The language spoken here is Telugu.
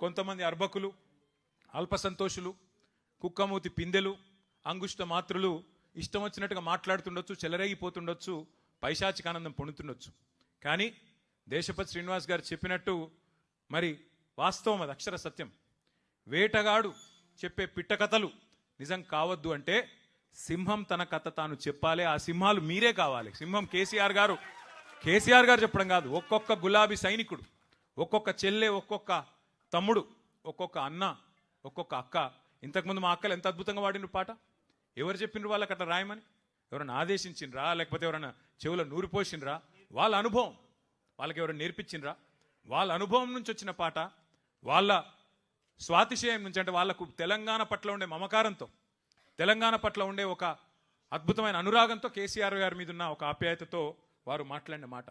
కొంతమంది అర్భకులు, అల్పసంతోషులు, కుక్కమూతి పిందెలు, అంగుష్ట మాత్రులు ఇష్టం వచ్చినట్టుగా మాట్లాడుతుండొచ్చు, చెలరేగిపోతుండొచ్చు, పైశాచిక ఆనందం పొందుతుండొచ్చు. కానీ దేశపతి శ్రీనివాస్ గారు చెప్పినట్టు మరి వాస్తవం, అది అక్షర సత్యం. వేటగాడు చెప్పే పిట్ట కథలు నిజం కావద్దు అంటే సింహం తన కథ తాను చెప్పాలి. ఆ సింహాలు మీరే కావాలి. సింహం కేసీఆర్ గారు చెప్పడం కాదు. ఒక్కొక్క గులాబీ సైనికుడు, ఒక్కొక్క చెల్లె, ఒక్కొక్క తమ్ముడు, ఒక్కొక్క అన్న, ఒక్కొక్క అక్క. ఇంతకుముందు మా అక్కలు ఎంత అద్భుతంగా వాడిన పాట. ఎవరు చెప్పిండ్రు వాళ్ళకి అట్లా రాయమని? ఎవరైనా ఆదేశించిండ్రా? లేకపోతే ఎవరైనా చెవులో నూరి పోసిండ్రా? వాళ్ళ అనుభవం, వాళ్ళకి ఎవరైనా నేర్పించిండ్రా? వాళ్ళ అనుభవం నుంచి వచ్చిన పాట, వాళ్ళ స్వాతిశయం నుంచి, అంటే వాళ్ళకు తెలంగాణ పట్ల ఉండే మమకారంతో, తెలంగాణ పట్ల ఉండే ఒక అద్భుతమైన అనురాగంతో, కేసీఆర్ గారి మీద ఉన్న ఒక ఆప్యాయతతో వారు మాట్లాడిన మాట.